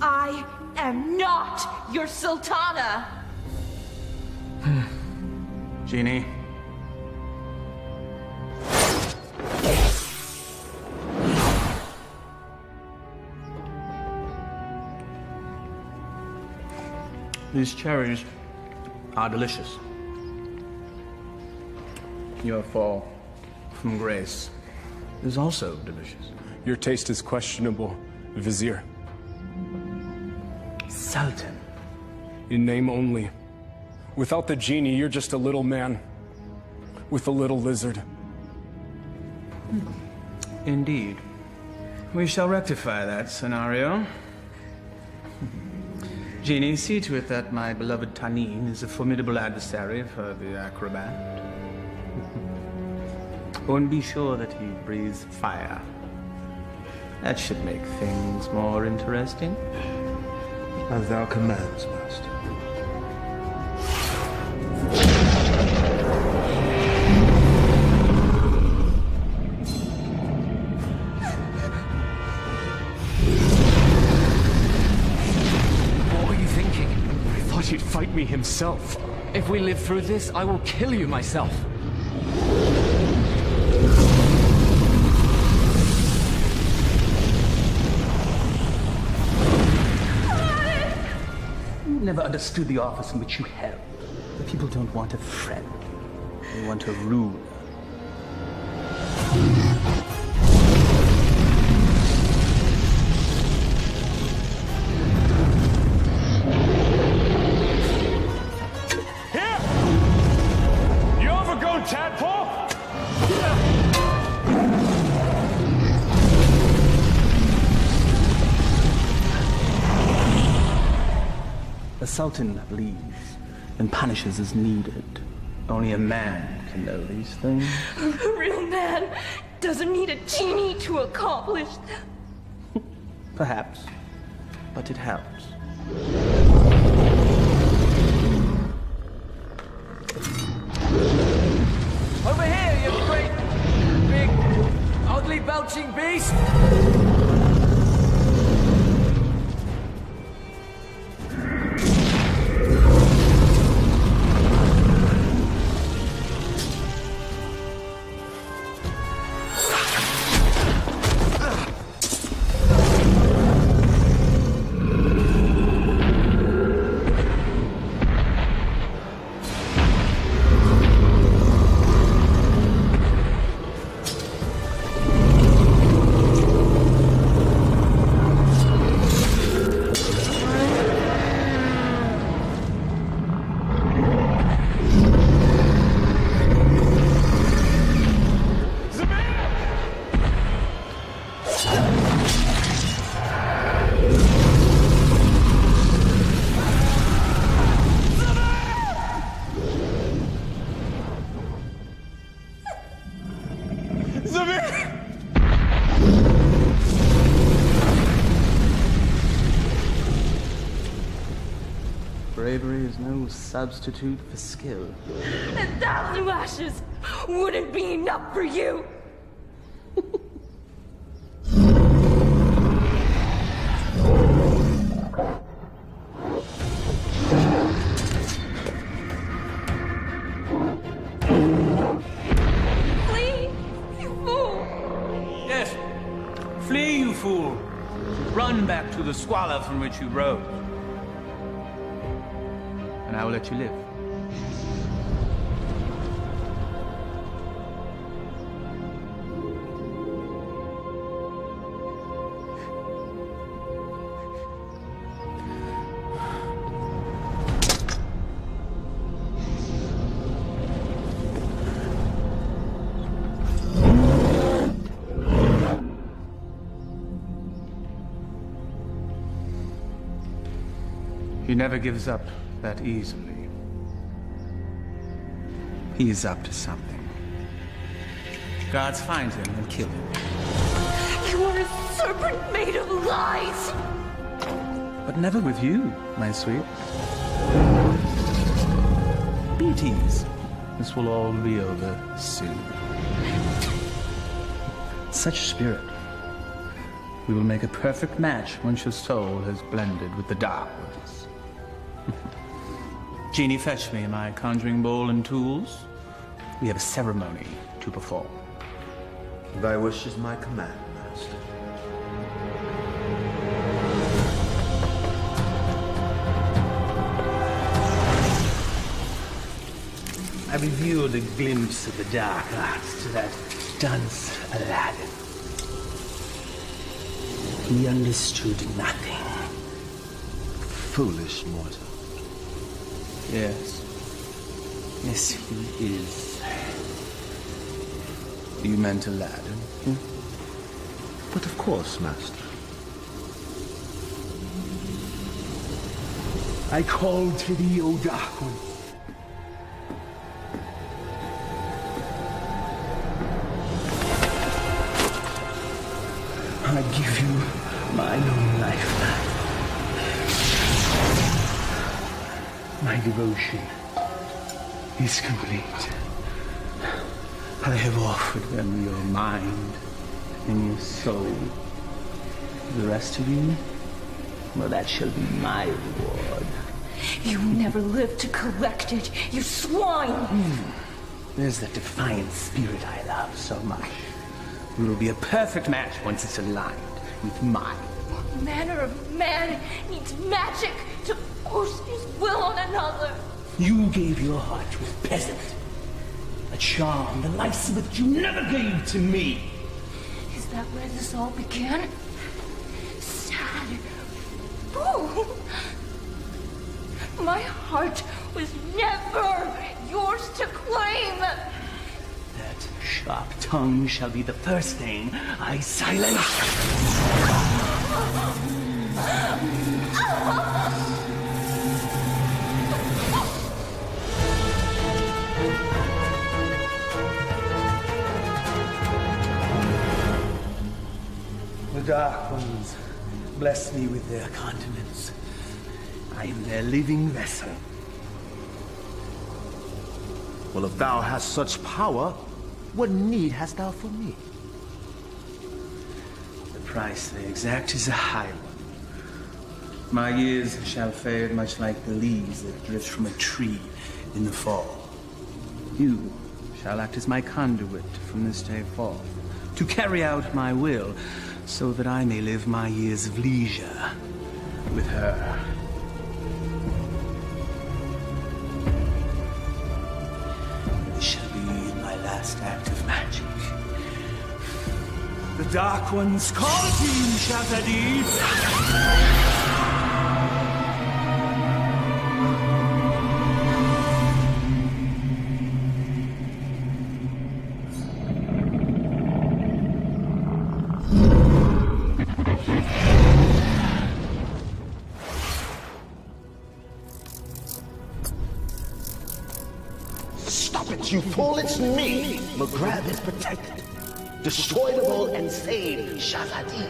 I am not your Sultana! Jeannie. These cherries are delicious. Your fall from grace is also delicious. Your taste is questionable, Vizier. Sultan, In name only. Without the genie, you're just a little man. With a little lizard. Indeed. We shall rectify that scenario. Genie, see to it that my beloved Tanin is a formidable adversary for the acrobat. And be sure that he breathes fire. That should make things more interesting. As thou commands, master. What were you thinking? I thought he'd fight me himself. If we live through this, I will kill you myself. Never understood the office in which you held. The people don't want a friend. They want a ruler. Here! You overgrown tadpole! The Sultan bleeds and punishes as needed. Only a man can know these things. A real man doesn't need a genie to accomplish that. Perhaps, but it helps. Over here, you great, big, ugly, belching beast! Bravery is no substitute for skill. 1,000 lashes wouldn't be enough for you. Flee, you fool! Yes, flee, you fool. Run back to the squalor from which you rose. And I will let you live. He never gives up that easily. He's up to something. Guards find him and kill him. You are a serpent made of lies! But never with you, my sweet. Be at ease. This will all be over soon. Such spirit. We will make a perfect match once your soul has blended with the dark ones. Genie, fetch me my conjuring bowl and tools. We have a ceremony to perform. Thy wish is my command, master. I revealed a glimpse of the dark arts to that dunce Aladin. He understood nothing. Foolish mortal. Yes. Yes, he is. You meant Aladin? But of course, Master. I call to thee, O Dark One. I give you my own lifeline. My devotion is complete. I have offered them your mind and your soul. The rest of you, well, that shall be my reward. You never lived to collect it, you swine! There's that defiant spirit I love so much. We will be a perfect match once it's aligned with mine. What manner of man needs magic to force his will on another? You gave your heart to a peasant. A charm the likes of which you never gave to me. Is that where this all began? Sad fool! My heart was never yours to claim! That sharp tongue shall be the first thing I silence. The Dark Ones bless me with their continence. I am their living vessel. Well, if thou hast such power, what need hast thou for me? The price they exact is a high one. My years shall fade much like the leaves that drift from a tree in the fall. You shall act as my conduit from this day forth, to carry out my will, so that I may live my years of leisure with her. This shall be my last act of magic. The Dark Ones call to you, Shazadi! Stop it, you fool! It's me! McGrath is protected. Destroy them all and save Shazadi.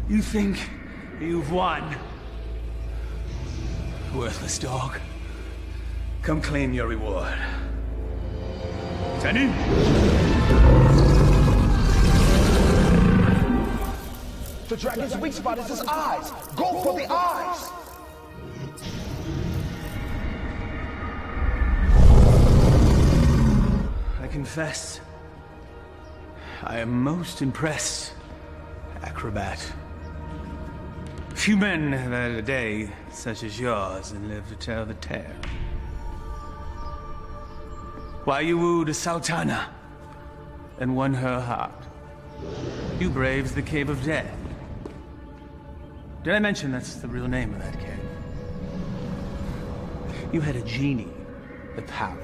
You think you've won? Worthless dog. Come claim your reward. Tenny? The dragon's weak spot is his eyes. Go for the eyes! I confess, I am most impressed, acrobat. Few men have had a day such as yours and lived to tell the tale. Why you wooed a sultana and won her heart. You braved the Cave of Death. Did I mention that's the real name of that cave? You had a genie, a palace,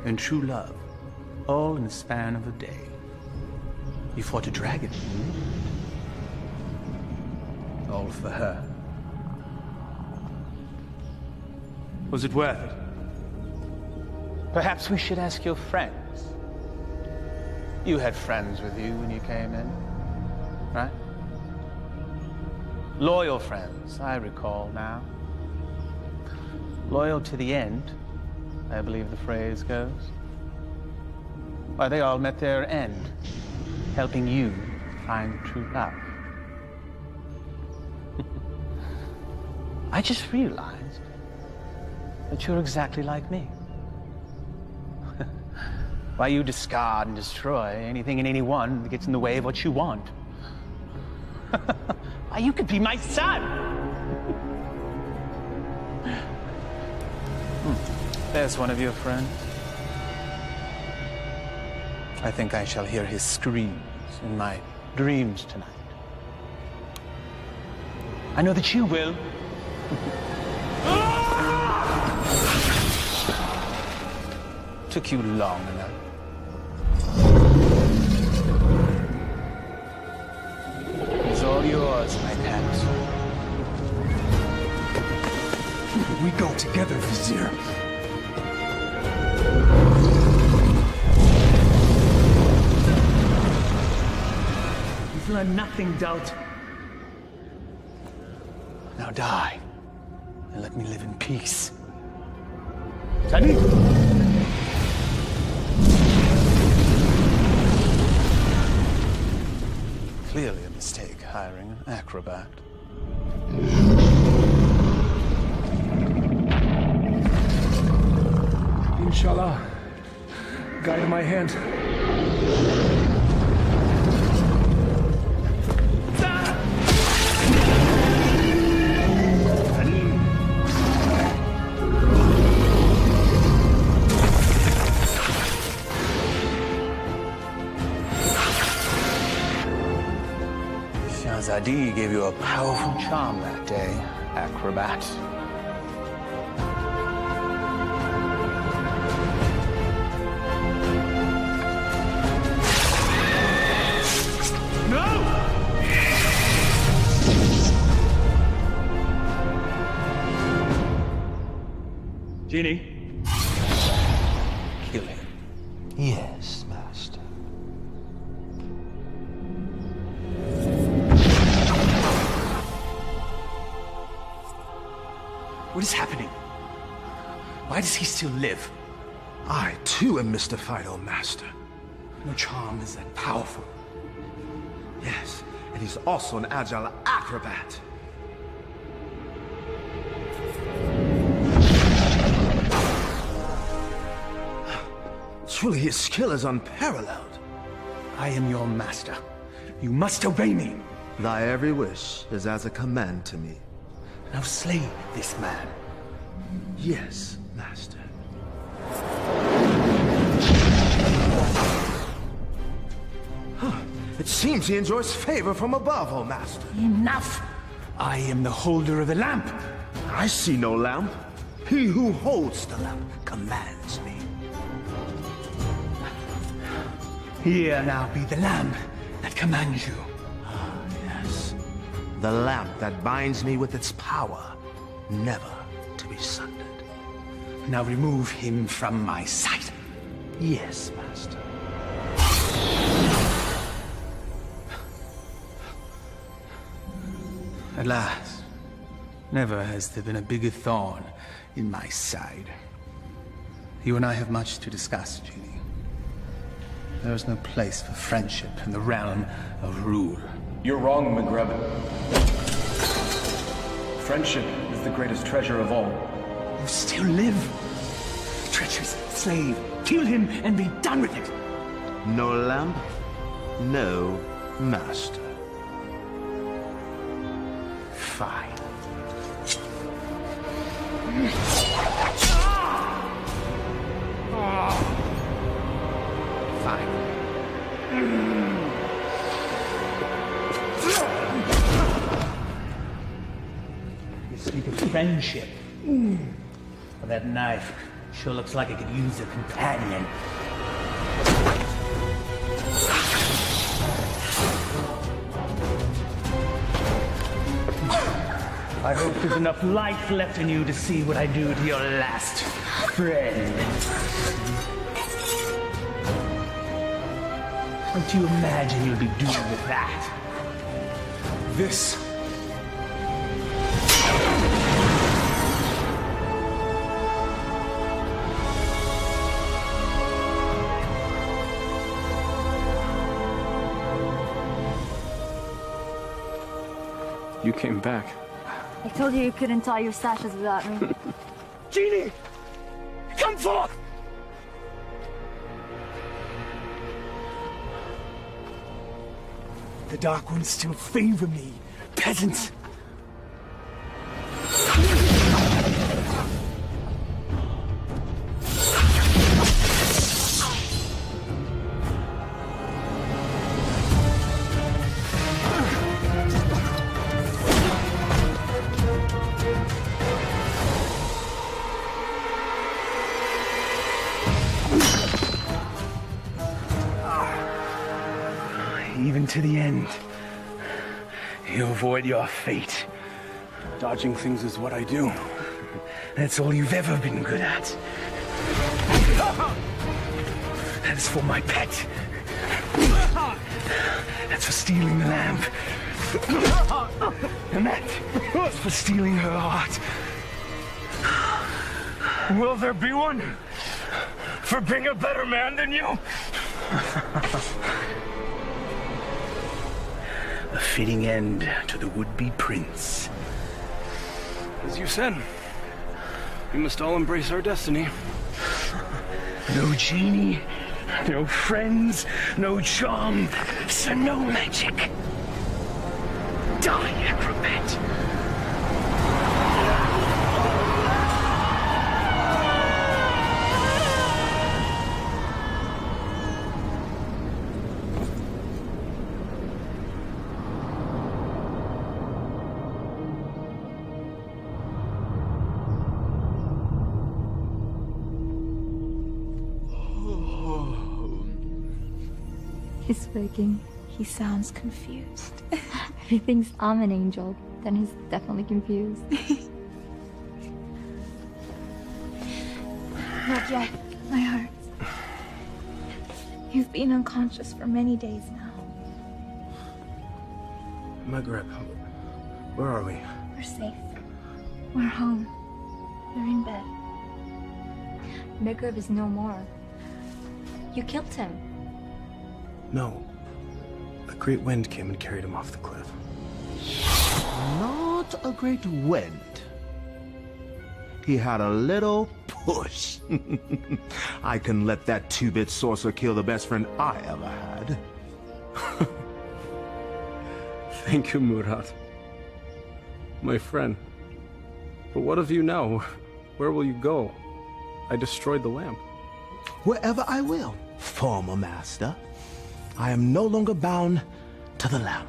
and true love, all in the span of a day. You fought a dragon. All for her. Was it worth it? Perhaps we should ask your friends. You had friends with you when you came in, right? Loyal friends, I recall now. Loyal to the end, I believe the phrase goes. Why, they all met their end, helping you find true love. I just realized that you're exactly like me. Why you discard and destroy anything and anyone that gets in the way of what you want? Why you could be my son! There's one of your friends. I think I shall hear his screams in my dreams tonight. I know that you will. Took you long enough. It's all yours, my pet. We go together, Vizier. You've learned nothing, doubt. Now die, and let me live in peace. Sadi! Clearly a mistake hiring an acrobat. Inshallah, guide my hand. Zadi gave you a powerful charm that day, acrobat. No! Genie. Kill him. Yes, Master. What is happening? Why does he still live? I, too, am mystified, O Master. No charm is that powerful. Yes, and he's also an agile acrobat. Truly, his skill is unparalleled. I am your master. You must obey me. Thy every wish is as a command to me. Now slay this man. Yes, Master. It seems he enjoys favor from above, O Master. Enough! I am the holder of the lamp. I see no lamp. He who holds the lamp commands me. Here now be the lamp that commands you. Ah, yes. The lamp that binds me with its power, never to be sundered. Now remove him from my sight. Yes, Master. Alas, never has there been a bigger thorn in my side. You and I have much to discuss, Genie. There is no place for friendship in the realm of rule. You're wrong, McGreb. Friendship is the greatest treasure of all. You still live? Treacherous slave. Kill him and be done with it. No lamp, no master. Fine. Fine. You speak of friendship. Well, that knife sure looks like it could use a companion. I hope there's enough life left in you to see what I do to your last friend. What do you imagine you'll be doing with that? This. You came back. I told you couldn't tie your sashes without me. Genie! Come forth! The Dark Ones still favor me, peasants. Even to the end, you avoid your fate. Dodging things is what I do. That's all you've ever been good at. That's for my pet. That's for stealing the lamp. And that's for stealing her heart. Will there be one for being a better man than you? A fitting end to the would-be prince. As you said, we must all embrace our destiny. No genie, no friends, no charm, so no magic. Die, acrobat. He's waking. He sounds confused. He thinks I'm an angel. Then he's definitely confused. Not yet. My heart. You've been unconscious for many days now. Maghreb, where are we? We're safe. We're home. We're in bed. Maghreb is no more. You killed him. No. A great wind came and carried him off the cliff. Not a great wind. He had a little push. I can let that two-bit sorcerer kill the best friend I ever had. Thank you, Murad. My friend. But what of you now? Where will you go? I destroyed the lamp. Wherever I will, former master. I am no longer bound to the lamp.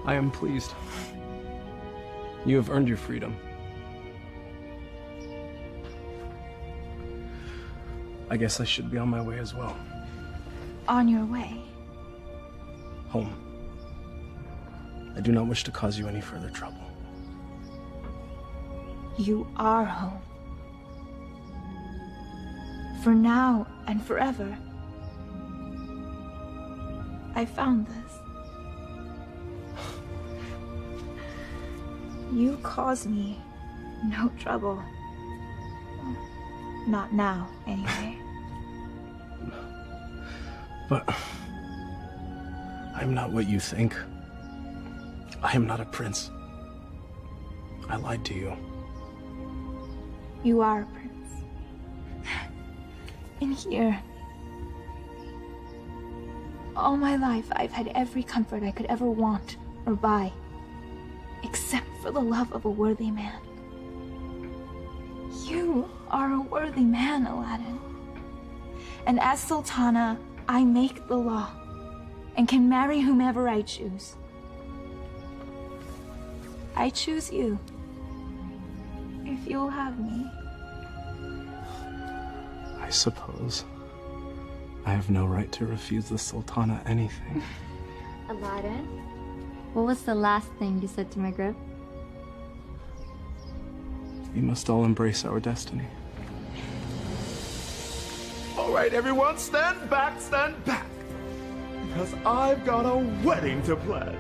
I am pleased. You have earned your freedom. I guess I should be on my way as well. On your way. Home. I do not wish to cause you any further trouble. You are home. For now and forever. I found this. You cause me no trouble. Not now, anyway. But I'm not what you think. I am not a prince. I lied to you. You are a prince. In here. All my life, I've had every comfort I could ever want or buy. Except for the love of a worthy man. You are a worthy man, Aladin. And as Sultana, I make the law and can marry whomever I choose. I choose you. If you'll have me. I suppose I have no right to refuse the Sultana anything. Aladin, what was the last thing you said to Maghreb? We must all embrace our destiny. All right, everyone, stand back, because I've got a wedding to plan.